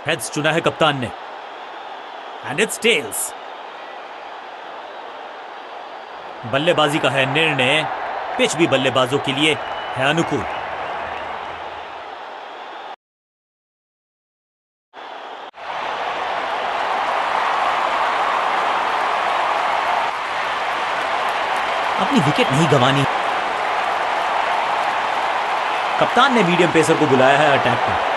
Heads चुना है कप्तान ने एंड इट्स टेल्स। बल्लेबाजी का है निर्णय। पिच भी बल्लेबाजों के लिए है अनुकूल। अपनी विकेट नहीं गंवानी। कप्तान ने मीडियम पेसर को बुलाया है अटैक पर।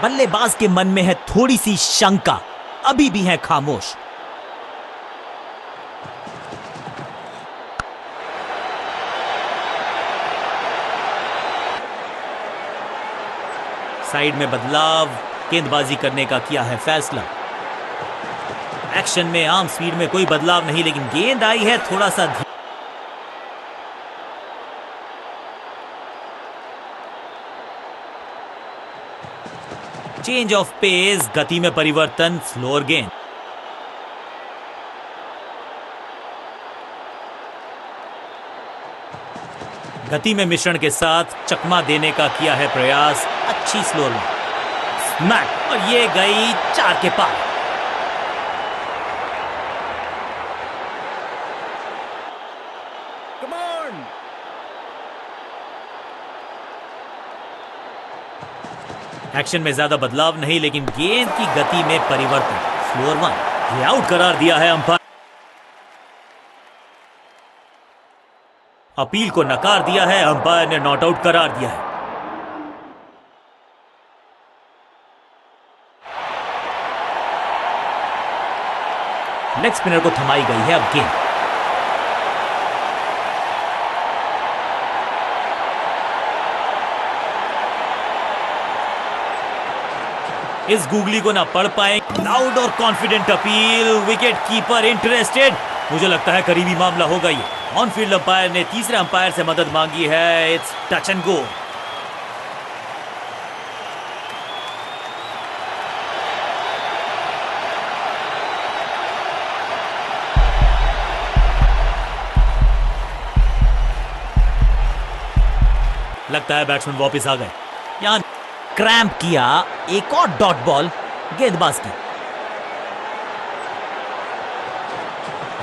बल्लेबाज के मन में है थोड़ी सी शंका, अभी भी है खामोश। साइड में बदलाव, गेंदबाजी करने का किया है फैसला। एक्शन में आर्म स्पीड में कोई बदलाव नहीं, लेकिन गेंद आई है थोड़ा सा चेंज ऑफ पेस, गति में परिवर्तन, स्लोअर गेंद। गति में मिश्रण के साथ चकमा देने का किया है प्रयास। अच्छी स्लोअर में स्मैक, और ये गई 4 के पार। एक्शन में ज्यादा बदलाव नहीं, लेकिन गेंद की गति में परिवर्तन। स्लोअर 1, ये आउट करार दिया है अंपायर। अपील को नकार दिया है, अंपायर ने नॉट आउट करार दिया है। लेग स्पिनर को थमाई गई है अब गेंद। इस गूगली को ना पढ़ पाए। लाउड और confident appeal, wicket keeper interested. मुझे लगता है करीबी मामला होगा ये। ऑन फील्ड अंपायर ने तीसरे अंपायर से मदद मांगी है। It's touch and go. लगता है बैट्समैन वापस आ गए। यहां क्रैम्प किया, एक और डॉट बॉल गेंदबाज की।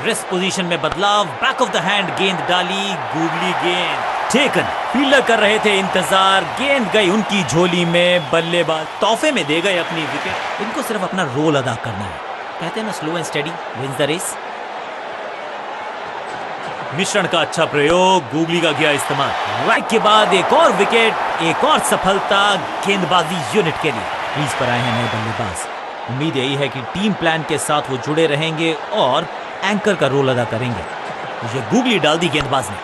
रेस्ट पोजीशन में बदलाव, बैक ऑफ द हैंड गेंद डाली, गूगली गेंद टेकन। फील्डर कर रहे थे इंतजार, गेंद गई उनकी झोली में। बल्लेबाज तोहफे में दे गए अपनी विकेट। इनको सिर्फ अपना रोल अदा करना है। कहते हैं ना, slow and steady wins the race. मिश्रण का अच्छा प्रयोग, गूगली का किया इस्तेमाल। राइट के बाद एक और विकेट, एक और सफलता गेंदबाजी यूनिट के लिए। क्रीज पर आए हैं नए बल्लेबाज। उम्मीद यही है कि टीम प्लान के साथ वो जुड़े रहेंगे और एंकर का रोल अदा करेंगे। ये गूगली डाल दी गेंदबाज ने।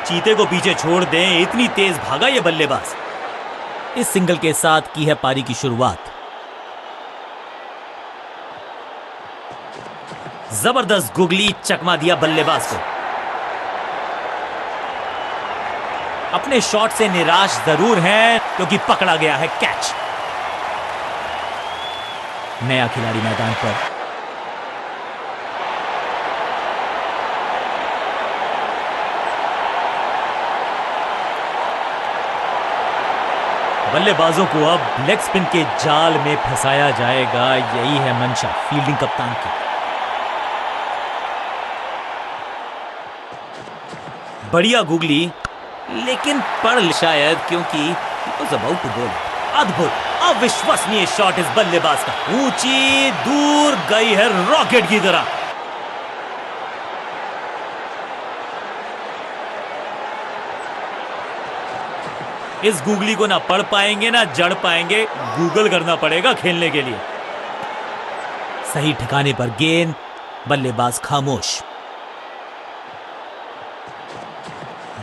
चीते को पीछे छोड़ दें, इतनी तेज भागा ये बल्लेबाज। इस सिंगल के साथ की है पारी की शुरुआत। जबरदस्त गूगली, चकमा दिया बल्लेबाज को। अपने शॉट से निराश जरूर हैं, क्योंकि पकड़ा गया है कैच। नया खिलाड़ी मैदान पर। बल्लेबाजों को अब लेग स्पिन के जाल में फंसाया जाएगा। यही है मंशा फील्डिंग कप्तान की। बढ़िया गूगली, लेकिन पढ़ शायद, क्योंकि अबाउट टू बॉल। अद्भुत, अविश्वसनीय शॉट इस बल्लेबाज का। ऊंची, दूर गई है रॉकेट की तरह। इस गूगली को ना पढ़ पाएंगे ना जड़ पाएंगे। गूगल करना पड़ेगा खेलने के लिए। सही ठिकाने पर गेंद, बल्लेबाज खामोश।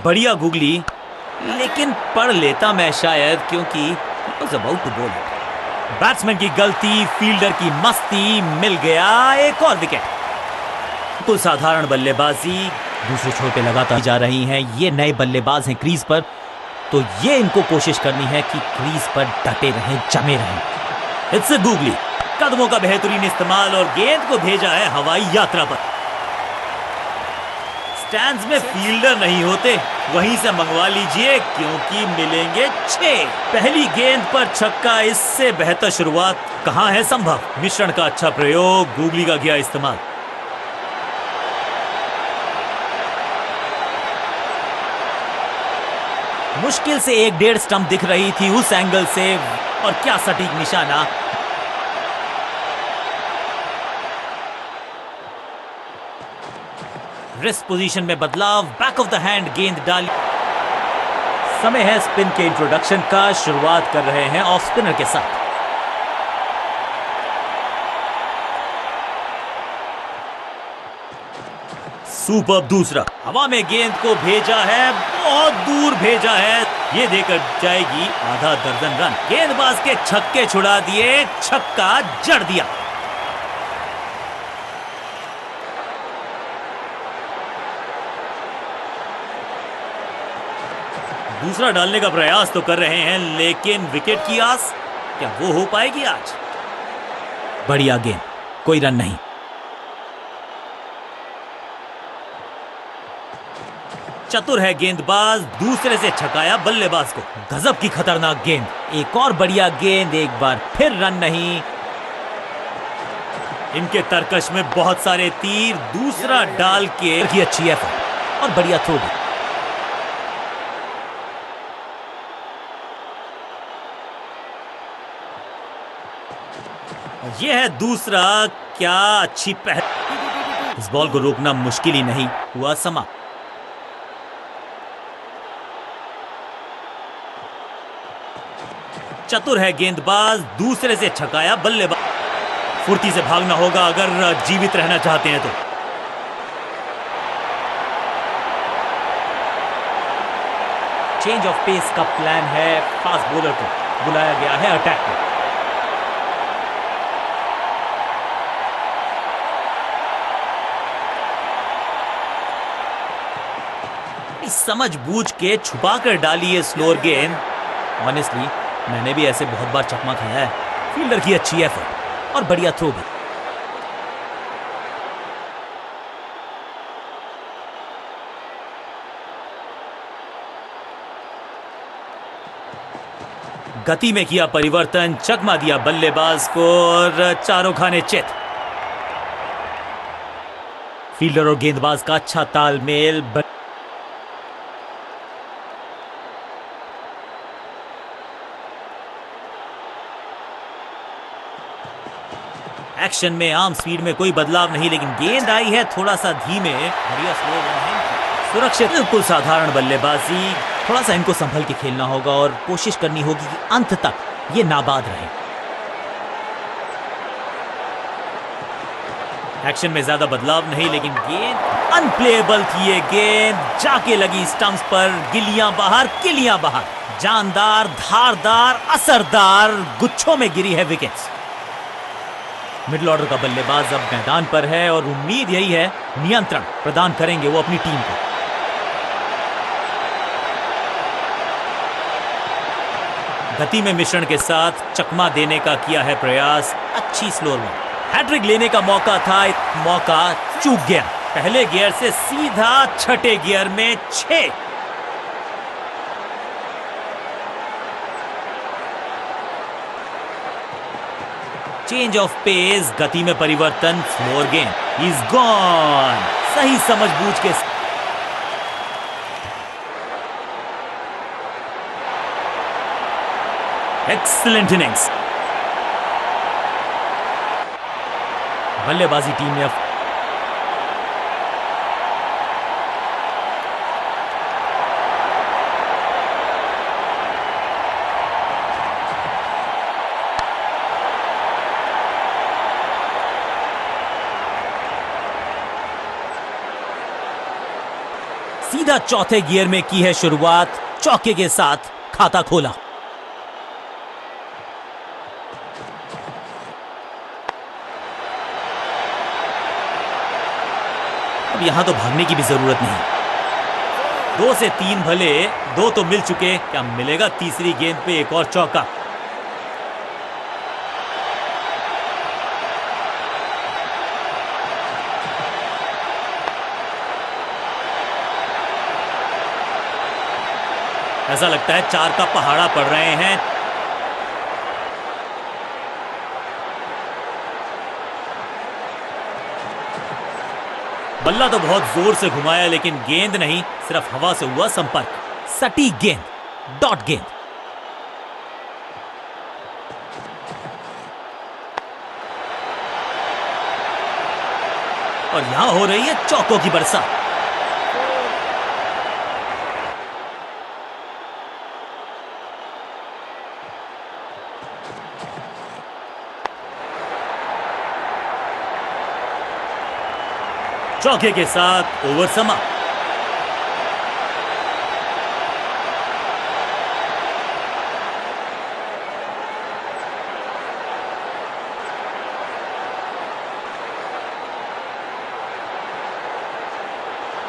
बढ़िया गूगली, लेकिन पढ़ लेता मैं शायद, क्योंकि अबाउट टू बॉल। बैट्समैन की गलती, फील्डर की मस्ती, मिल गया एक और विकेट। तो साधारण बल्लेबाजी, दूसरे छोर पे लगातार जा रही हैं। ये नए बल्लेबाज हैं क्रीज पर, तो ये इनको कोशिश करनी है कि क्रीज पर डटे रहें, जमे रहें। इट्स गूगली, कदमों का बेहतरीन इस्तेमाल और गेंद को भेजा है हवाई यात्रा पर। स्टैंड्स में फील्डर नहीं होते, वहीं से मंगवा लीजिए क्योंकि मिलेंगे 6। पहली गेंद पर छक्का, इससे बेहतर शुरुआत कहां है संभव। मिश्रण का अच्छा प्रयोग, गूगली का किया इस्तेमाल। मुश्किल से 1-1.5 स्टंप दिख रही थी उस एंगल से, और क्या सटीक निशाना। रिस्ट पोजीशन में बदलाव, बैक ऑफ द हैंड गेंद डाली। समय है स्पिन के इंट्रोडक्शन का। शुरुआत कर रहे हैं ऑफ स्पिनर के साथ। सुपर दूसरा, हवा में गेंद को भेजा है, बहुत दूर भेजा है। ये देकर जाएगी आधा दर्जन रन। गेंदबाज के छक्के छुड़ा दिए, छक्का जड़ दिया। दूसरा डालने का प्रयास तो कर रहे हैं, लेकिन विकेट की आस क्या वो हो पाएगी आज। बढ़िया गेंद, कोई रन नहीं। चतुर है गेंदबाज, दूसरे से छकाया बल्लेबाज को। गजब की खतरनाक गेंद, एक और बढ़िया गेंद, एक बार फिर रन नहीं। इनके तरकश में बहुत सारे तीर, दूसरा डाल के की अच्छी एफर्ट और बढ़िया थ्रो भी। यह है दूसरा, क्या अच्छी पहल। इस बॉल को रोकना मुश्किल ही नहीं हुआ समाप्त। चतुर है गेंदबाज, दूसरे से छकाया बल्लेबाज। फुर्ती से भागना होगा अगर जीवित रहना चाहते हैं तो। चेंज ऑफ पेस का प्लान है, फास्ट बॉलर को बुलाया गया है अटैक में। समझबूझ के छुपा कर डाली है स्लोअर गेंद। ऑनेस्टली मैंने भी ऐसे बहुत बार चकमा खाया है। फील्डर की अच्छी एफर्ट और बढ़िया थ्रो भी। गति में किया परिवर्तन, चकमा दिया बल्लेबाज को और चारों खाने चित। फील्डर और गेंदबाज का अच्छा तालमेल। एक्शन में आर्म स्पीड में कोई बदलाव नहीं, लेकिन गेंद आई है थोड़ा सा धीमे। बढ़िया स्लो रन, सुरक्षित, बिल्कुल साधारण बल्लेबाजी। थोड़ा सा इनको संभल के खेलना होगा और कोशिश करनी होगी कि अंत तक ये नाबाद रहे। एक्शन में ज्यादा बदलाव नहीं, लेकिन गेंद अनप्लेएबल थी। ये गेंद जाके लगी स्टंप्स पर, गिलियां बाहर, किलियां बाहर। जानदार, धारदार, असरदार, गुच्छों में गिरी है विकेट्स। मिडिल ऑर्डर का बल्लेबाज अब मैदान पर है और उम्मीद यही है नियंत्रण प्रदान करेंगे वो अपनी टीम को। गति में मिश्रण के साथ चकमा देने का किया है प्रयास। अच्छी स्लोअर में हैट्रिक लेने का मौका था, मौका चूक गया। पहले गियर से सीधा छठे गियर में 6। चेंज ऑफ पेस, गति में परिवर्तन, स्लोअर गेंद, इज गॉन। सही समझबूझ के एक्सीलेंट इनिंग्स। बल्लेबाजी टीम ने सीधा चौथे गियर में की है शुरुआत। चौके के साथ खाता खोला। अब यहां तो भागने की भी जरूरत नहीं। 2 से 3 भले, 2 तो मिल चुके, क्या मिलेगा तीसरी गेंद पे एक और चौका? ऐसा लगता है 4 का पहाड़ा पड़ रहे हैं। बल्ला तो बहुत जोर से घुमाया, लेकिन गेंद नहीं, सिर्फ हवा से हुआ संपर्क। सटीक गेंद, डॉट गेंद। और यहां हो रही है चौकों की बरसात। चौके के साथ ओवर समाप्त।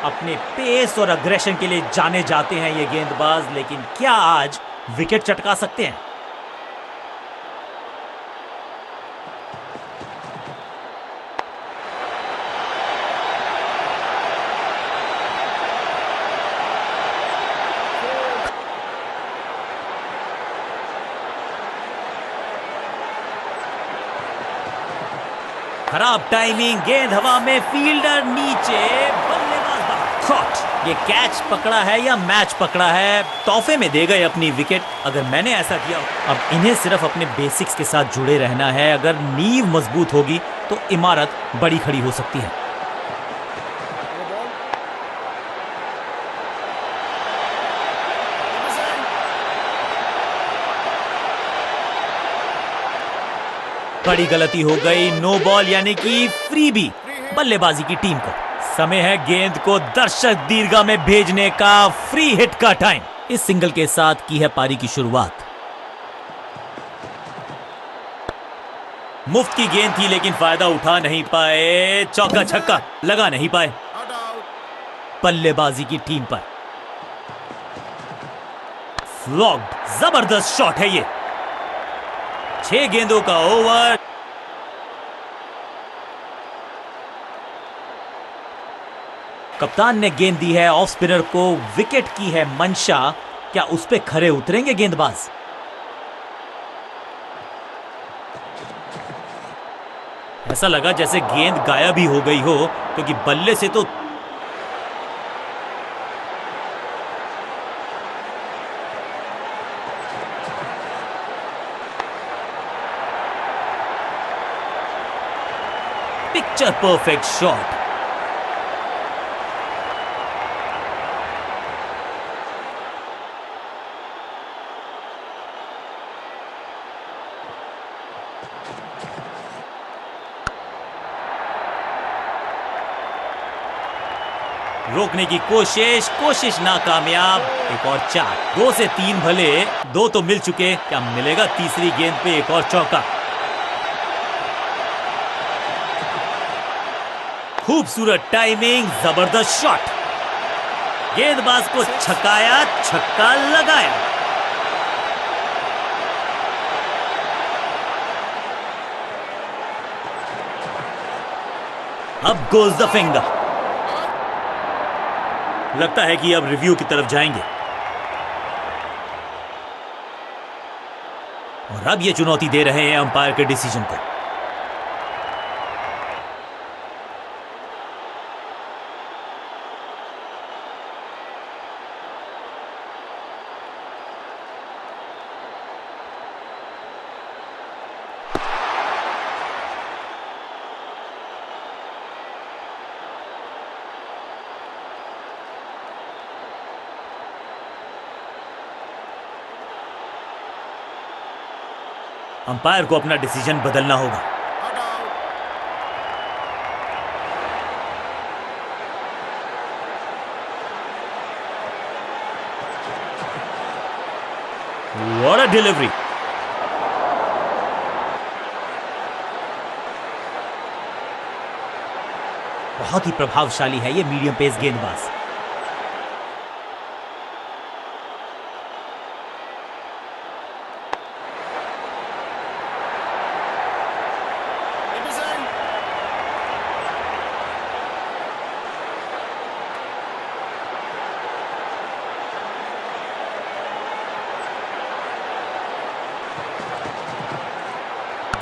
अपने पेस और अग्रेशन के लिए जाने जाते हैं ये गेंदबाज, लेकिन क्या आज विकेट चटका सकते हैं? खराब टाइमिंग, गेंद हवा में, फील्डर नीचे, बल्लेबाज बाहर। शॉट, ये कैच पकड़ा है या मैच पकड़ा है? तोहफे में दे गए अपनी विकेट। अगर मैंने ऐसा किया, अब इन्हें सिर्फ अपने बेसिक्स के साथ जुड़े रहना है। अगर नींव मजबूत होगी तो इमारत बड़ी खड़ी हो सकती है। बड़ी गलती हो गई, नो बॉल यानी कि फ्री भी बल्लेबाजी की टीम को। समय है गेंद को दर्शक दीर्घा में भेजने का, फ्री हिट का टाइम। इस सिंगल के साथ की है पारी की शुरुआत। मुफ्त की गेंद थी, लेकिन फायदा उठा नहीं पाए। चौका छक्का लगा नहीं पाए बल्लेबाजी की टीम पर। फ्लॉग्ड, जबरदस्त शॉट है ये। 6 गेंदों का ओवर। कप्तान ने गेंद दी है ऑफ स्पिनर को, विकेट की है मंशा। क्या उस पे खरे उतरेंगे गेंदबाज? ऐसा लगा जैसे गेंद गायब ही हो गई हो, क्योंकि बल्ले से तो पिक्चर परफेक्ट शॉट। रोकने की कोशिश नाकामयाब। एक और 4। 2 से 3 भले, 2 तो मिल चुके, क्या मिलेगा तीसरी गेंद पे एक और चौका? खूबसूरत टाइमिंग, जबरदस्त शॉट। गेंदबाज को छकाया, छक्का लगाया। अब गोज द फिंगर। लगता है कि अब रिव्यू की तरफ जाएंगे, और अब ये चुनौती दे रहे हैं अंपायर के डिसीजन को। अंपायर को अपना डिसीजन बदलना होगा। What a delivery. बहुत ही प्रभावशाली है ये मीडियम पेस गेंदबाज।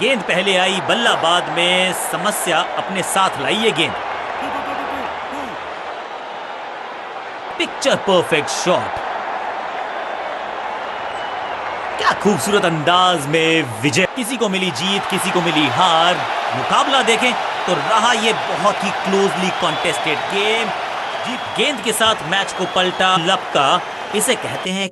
गेंद पहले आई, बल्ला बाद में, समस्या अपने साथ लाई ये गेंद। Picture perfect shot. क्या खूबसूरत अंदाज में विजय। किसी को मिली जीत, किसी को मिली हार। मुकाबला देखें तो रहा ये बहुत ही क्लोजली कॉन्टेस्टेड गेम। गेंद के साथ मैच को पलटा लपका, इसे कहते हैं